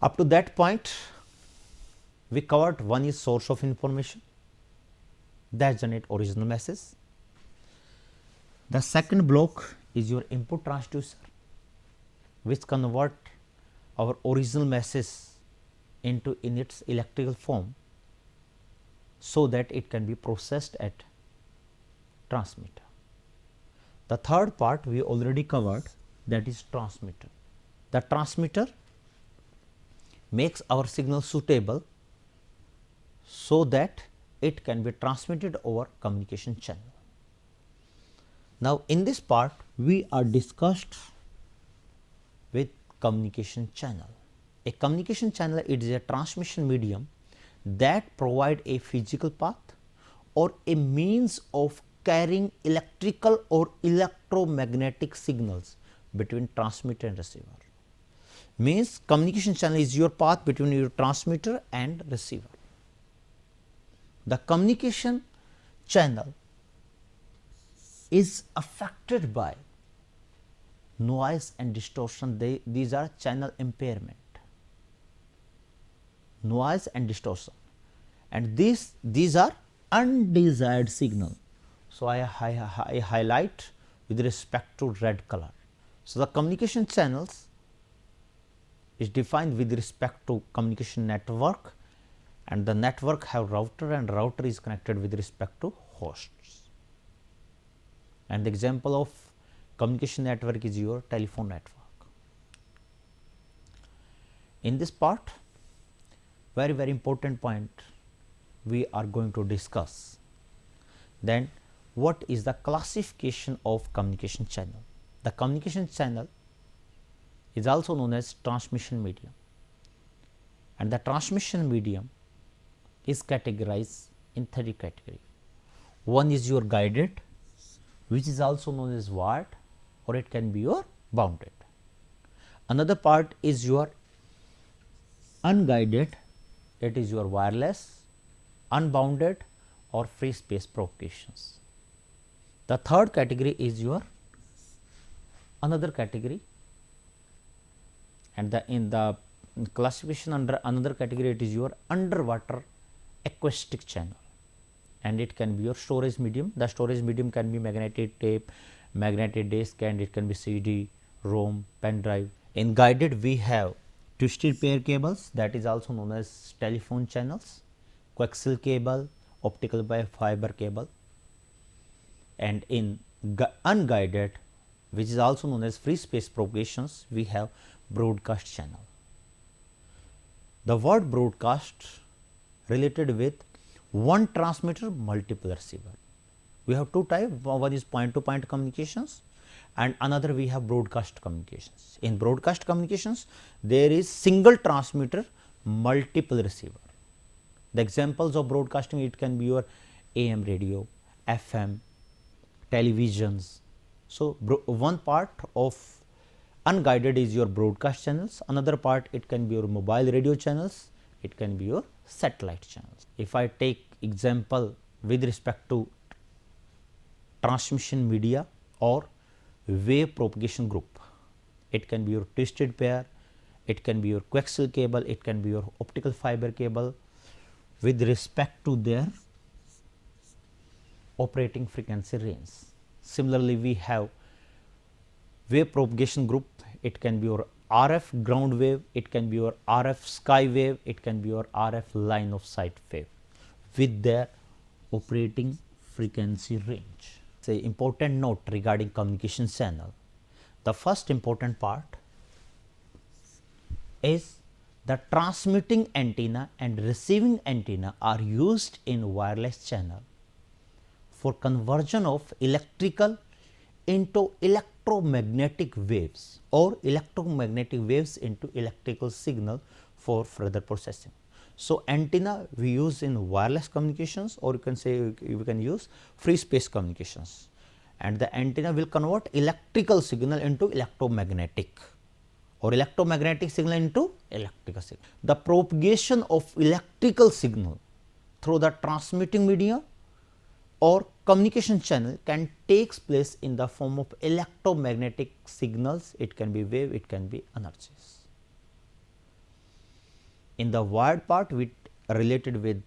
Up to that point, we covered one is source of information that generate original message. The second block is your input transducer, which convert our original message into in its electrical form so that it can be processed at transmitter. The third part we already covered, that is transmitter. The transmitter makes our signal suitable so that it can be transmitted over communication channel. Now, in this part we are discussed with communication channel. A communication channel, it is a transmission medium that provide a physical path or a means of carrying electrical or electromagnetic signals between transmitter and receiver. Means communication channel is your path between your transmitter and receiver. The communication channel is affected by noise and distortion. These are channel impairment, noise and distortion, and these are undesired signal. So, I highlight with respect to red color. So, the communication channels is defined with respect to communication network, and the network have router, and router is connected with respect to hosts. And the example of communication network is your telephone network. In this part, very important point we are going to discuss. Then what is the classification of communication channel? The communication channel is also known as transmission medium, and the transmission medium is categorized in 3 categories. One is your guided, which is also known as wired, or it can be your bounded. Another part is your unguided, it is your wireless, unbounded or free space propagations. The third category is your another category, and in the classification under another category, it is your underwater acoustic channel, and it can be your storage medium. The storage medium can be magnetic tape, magnetic disk, and it can be CD, ROM, pen drive. In guided, we have twisted pair cables, that is also known as telephone channels, coaxial cable, optical fiber cable, and in unguided, which is also known as free space propagations, we have broadcast channel. The word broadcast related with one transmitter, multiple receiver. We have two types, one is point to point communications and another we have broadcast communications. In broadcast communications, there is single transmitter, multiple receiver. The examples of broadcasting, it can be your AM radio, FM, televisions. So, one part of unguided is your broadcast channels, another part it can be your mobile radio channels, it can be your satellite channels. If I take example with respect to transmission media or wave propagation group, it can be your twisted pair, it can be your coaxial cable, it can be your optical fiber cable with respect to their operating frequency range. Similarly, we have wave propagation group, it can be your RF ground wave, it can be your RF sky wave, it can be your RF line of sight wave with their operating frequency range. Say important note regarding communication channel. The first important part is the transmitting antenna and receiving antenna are used in wireless channel for conversion of electrical into electromagnetic waves or electromagnetic waves into electrical signal for further processing. So, antenna we use in wireless communications, or you can say we can use free space communications, and the antenna will convert electrical signal into electromagnetic or electromagnetic signal into electrical signal. The propagation of electrical signal through the transmitting medium or communication channel can takes place in the form of electromagnetic signals. It can be wave, it can be energies. In the wired part we are related with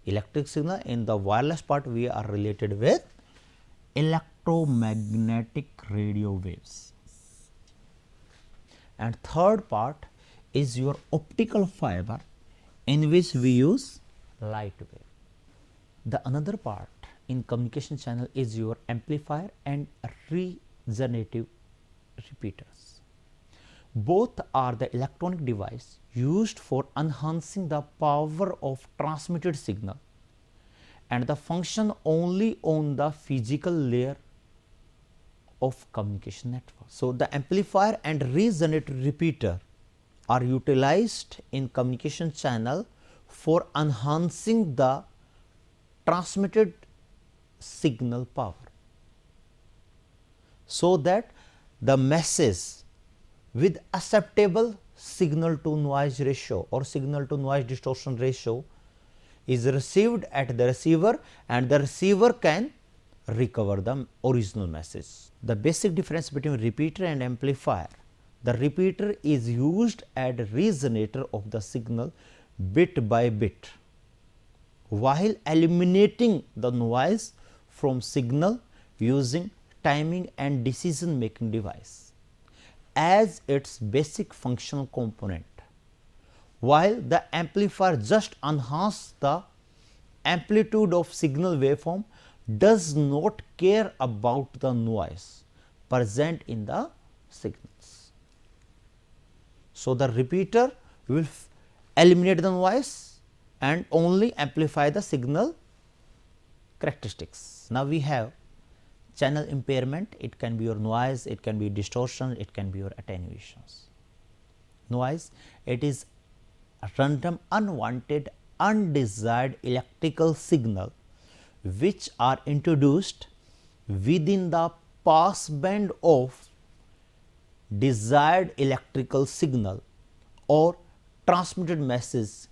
electric signal, in the wireless part we are related with electromagnetic radio waves. And third part is your optical fiber, in which we use light wave. The another part in communication channel is your amplifier and resonative repeaters. Both are the electronic device used for enhancing the power of transmitted signal, and the function only on the physical layer of communication network. So, the amplifier and resonative repeater are utilized in communication channel for enhancing the transmitted signal power, so that the message with acceptable signal to noise ratio or signal to noise distortion ratio is received at the receiver, and the receiver can recover the original message. The basic difference between repeater and amplifier: the repeater is used as resonator of the signal bit by bit, while eliminating the noise from signal using timing and decision making device as its basic functional component, while the amplifier just enhances the amplitude of signal waveform, does not care about the noise present in the signals. So, the repeater will eliminate the noise and only amplify the signal characteristics. Now, we have channel impairment. It can be your noise, it can be distortion, it can be your attenuations. Noise, it is a random, unwanted, undesired electrical signal which are introduced within the passband of desired electrical signal or transmitted message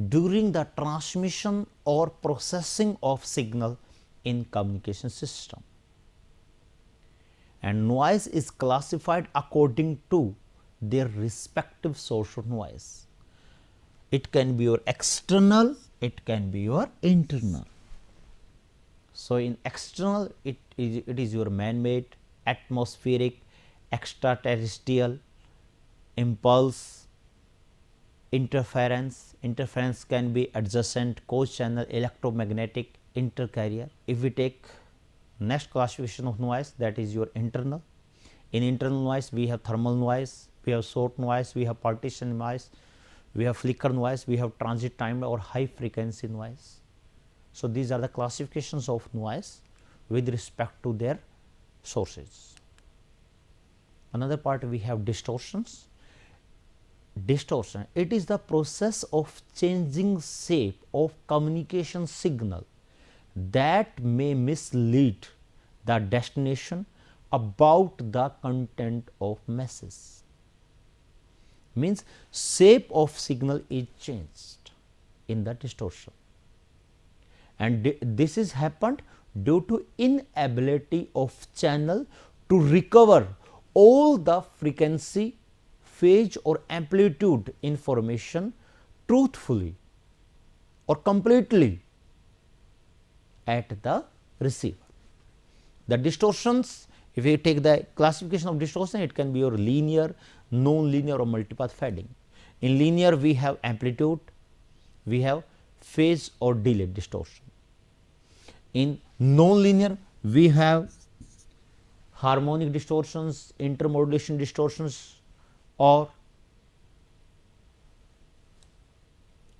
during the transmission or processing of signal in communication system. And noise is classified according to their respective source of noise. It can be your external, it can be your internal. So, in external it is your man-made, atmospheric, extraterrestrial, impulse, interference. Interference can be adjacent, co-channel, electromagnetic, intercarrier. If we take next classification of noise, that is your internal. In internal noise we have thermal noise, we have short noise, we have partition noise, we have flicker noise, we have transit time or high frequency noise. So, these are the classifications of noise with respect to their sources. Another part we have distortions. Distortion, it is the process of changing shape of communication signal that may mislead the destination about the content of message. Means shape of signal is changed in the distortion, and this is happened due to inability of channel to recover all the frequency, phase or amplitude information truthfully or completely at the receiver. The distortions, if you take the classification of distortion, it can be your linear, non-linear or multipath fading. In linear we have amplitude, we have phase or delay distortion. In non-linear we have harmonic distortions, intermodulation distortions or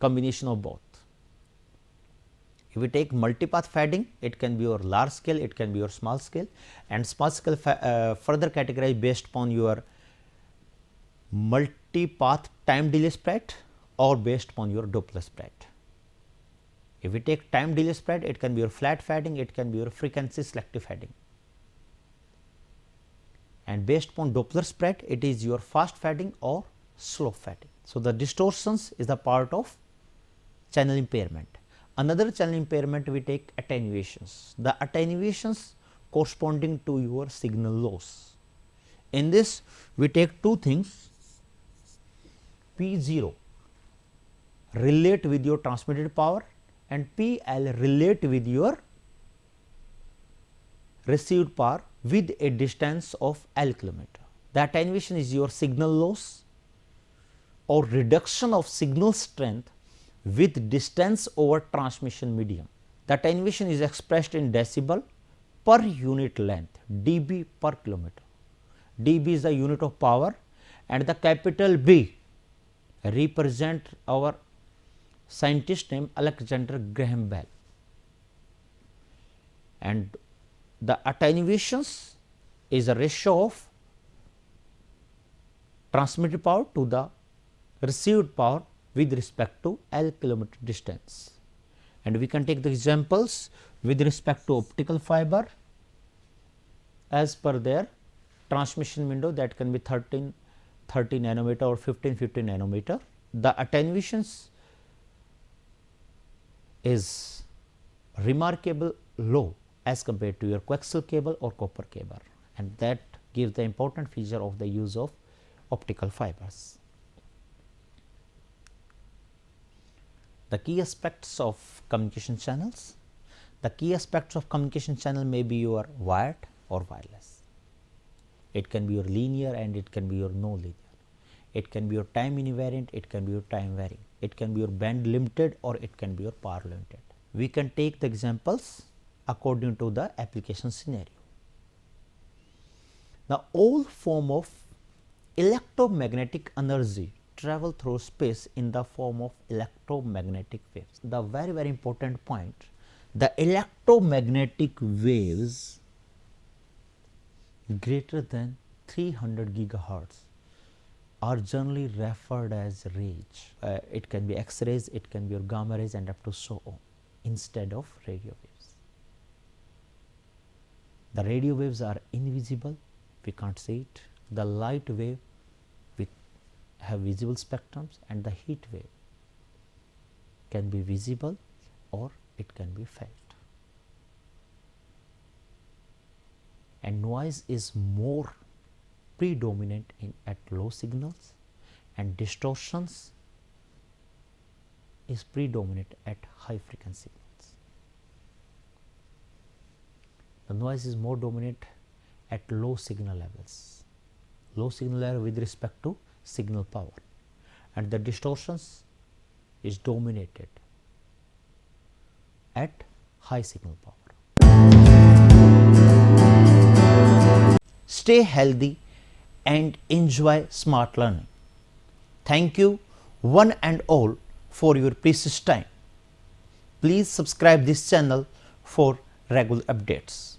combination of both. If we take multipath fading, it can be your large scale, it can be your small scale, and small scale further categorized based upon your multipath time delay spread or based upon your Doppler spread. If we take time delay spread, it can be your flat fading, it can be your frequency selective fading, and based upon Doppler spread, it is your fast fading or slow fading. So, the distortions is the part of channel impairment. Another channel impairment we take attenuations. The attenuations corresponding to your signal loss. In this we take two things: P0 relate with your transmitted power and PL relate with your received power with a distance of L kilometer. The attenuation is your signal loss or reduction of signal strength with distance over transmission medium. The attenuation is expressed in decibel per unit length, dB per kilometer. dB is the unit of power and the capital B represent our scientist name Alexander Graham Bell, and the attenuations is a ratio of transmitted power to the received power with respect to L kilometer distance. And we can take the examples with respect to optical fiber as per their transmission window, that can be 30 nanometer or 15 nanometer. The attenuations is remarkable low as compared to your coaxial cable or copper cable, and that gives the important feature of the use of optical fibers. The key aspects of communication channels. The key aspects of communication channel may be your wired or wireless. It can be your linear and it can be your no linear. It can be your time invariant, it can be your time varying. It can be your band limited or it can be your power limited. We can take the examples according to the application scenario. Now, all form of electromagnetic energy travel through space in the form of electromagnetic waves. The very important point, the electromagnetic waves greater than 300 gigahertz are generally referred as rays. It can be X-rays, it can be your gamma rays and up to so on, instead of radio waves. The radio waves are invisible, we can't see it. The light wave, we have visible spectrums, and the heat wave can be visible or it can be felt. And noise is more predominant at low signals, and distortions is predominant at high frequency signals. The noise is more dominant at low signal levels, low signal level with respect to signal power, and the distortions is dominated at high signal power. Stay healthy and enjoy smart learning. Thank you one and all for your precious time. Please subscribe this channel for regular updates.